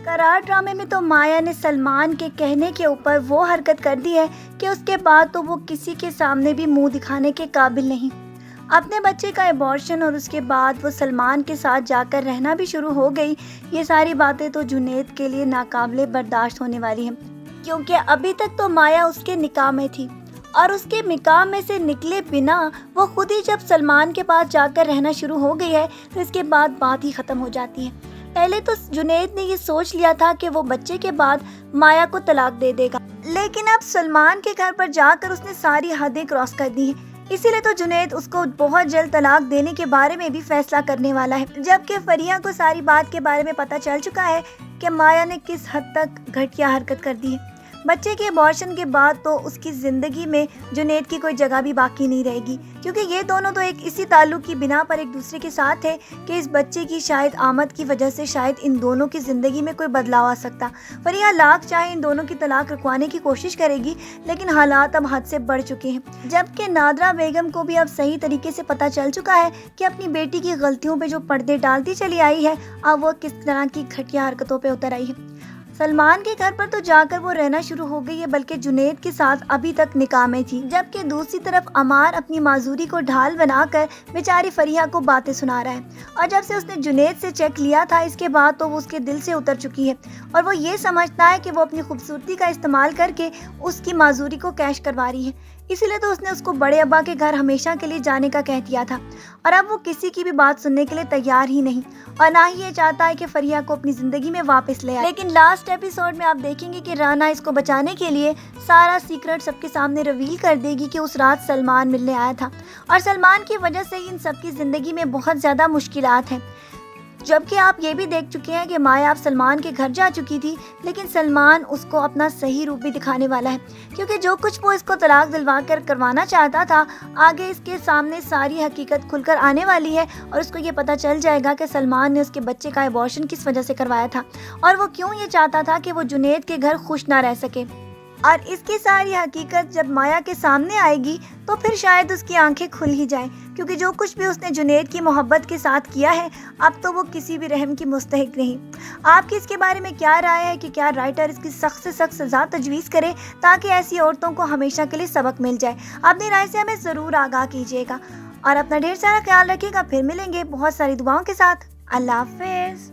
قرار ڈرامے میں تو مایا نے سلمان کے کہنے کے اوپر وہ حرکت کر دی ہے کہ اس کے بعد تو وہ کسی کے سامنے بھی منہ دکھانے کے قابل نہیں۔ اپنے بچے کا ایبارشن اور اس کے بعد وہ سلمان کے ساتھ جا کر رہنا بھی شروع ہو گئی، یہ ساری باتیں تو جنید کے لیے ناقابل برداشت ہونے والی ہیں، کیونکہ ابھی تک تو مایا اس کے نکاح میں تھی اور اس کے نکاح میں سے نکلے بنا وہ خود ہی جب سلمان کے پاس جا کر رہنا شروع ہو گئی ہے تو اس کے بعد بات ہی ختم ہو جاتی ہے۔ پہلے تو جنید نے یہ سوچ لیا تھا کہ وہ بچے کے بعد مایا کو طلاق دے دے گا، لیکن اب سلمان کے گھر پر جا کر اس نے ساری حدیں کراس کر دی ہیں، اسی لیے تو جنید اس کو بہت جلد طلاق دینے کے بارے میں بھی فیصلہ کرنے والا ہے، جبکہ فریحہ کو ساری بات کے بارے میں پتہ چل چکا ہے کہ مایا نے کس حد تک گھٹیا حرکت کر دی ہے۔ بچے کے ابارشن کے بعد تو اس کی زندگی میں جنید کی کوئی جگہ بھی باقی نہیں رہے گی، کیونکہ یہ دونوں تو ایک اسی تعلق کی بنا پر ایک دوسرے کے ساتھ ہے کہ اس بچے کی شاید آمد کی وجہ سے شاید ان دونوں کی زندگی میں کوئی بدلاؤ آ سکتا۔ فریحہ لاکھ چاہے ان دونوں کی طلاق رکھوانے کی کوشش کرے گی، لیکن حالات اب حد سے بڑھ چکے ہیں، جبکہ نادرہ بیگم کو بھی اب صحیح طریقے سے پتہ چل چکا ہے کہ اپنی بیٹی کی غلطیوں پہ جو پردے ڈالتی چلی آئی ہے، اب وہ کس طرح کی گھٹیا حرکتوں پہ اتر آئی ہے۔ سلمان کے گھر پر تو جا کر وہ رہنا شروع ہو گئی ہے، بلکہ جنید کے ساتھ ابھی تک نکاح میں تھی، جبکہ دوسری طرف عمار اپنی معذوری کو ڈھال بنا کر بیچاری فریحہ کو باتیں سنا رہا ہے، اور جب سے اس نے جنید سے چیک لیا تھا اس کے بعد تو وہ اس کے دل سے اتر چکی ہے اور وہ یہ سمجھتا ہے کہ وہ اپنی خوبصورتی کا استعمال کر کے اس کی معذوری کو کیش کروا رہی ہے، اسی لیے تو اس نے اس کو بڑے ابا کے گھر ہمیشہ کے لیے جانے کا کہہ دیا تھا، اور اب وہ کسی کی بھی بات سننے کے لیے تیار ہی نہیں، اور نہ ہی یہ چاہتا ہے کہ فریحہ کو اپنی زندگی میں واپس لے آئے۔ لیکن لاسٹ ایپیسوڈ میں آپ دیکھیں گے کہ رانا اس کو بچانے کے لیے سارا سیکرٹ سب کے سامنے ریویل کر دے گی کہ اس رات سلمان ملنے آیا تھا، اور سلمان کی وجہ سے ان سب کی زندگی میں بہت زیادہ مشکلات ہیں، جبکہ آپ یہ بھی دیکھ چکے ہیں کہ مایا اب سلمان کے گھر جا چکی تھی، لیکن سلمان اس کو اپنا صحیح روپ بھی دکھانے والا ہے، کیونکہ جو کچھ وہ اس کو طلاق دلوا کر کروانا چاہتا تھا، آگے اس کے سامنے ساری حقیقت کھل کر آنے والی ہے، اور اس کو یہ پتہ چل جائے گا کہ سلمان نے اس کے بچے کا ایبارشن کس وجہ سے کروایا تھا، اور وہ کیوں یہ چاہتا تھا کہ وہ جنید کے گھر خوش نہ رہ سکے۔ اور اس کی ساری حقیقت جب مایا کے سامنے آئے گی تو پھر شاید اس کی آنکھیں کھل ہی جائیں، کیونکہ جو کچھ بھی اس نے جنید کی محبت کے ساتھ کیا ہے اب تو وہ کسی بھی رحم کی مستحق نہیں۔ آپ کی اس کے بارے میں کیا رائے ہے کہ کیا رائٹر اس کی سخت سے سخت سزا تجویز کرے تاکہ ایسی عورتوں کو ہمیشہ کے لیے سبق مل جائے؟ اپنی رائے سے ہمیں ضرور آگاہ کیجیے گا، اور اپنا ڈھیر سارا خیال رکھیے گا۔ پھر ملیں گے بہت ساری دعاؤں کے ساتھ۔ اللہ حافظ۔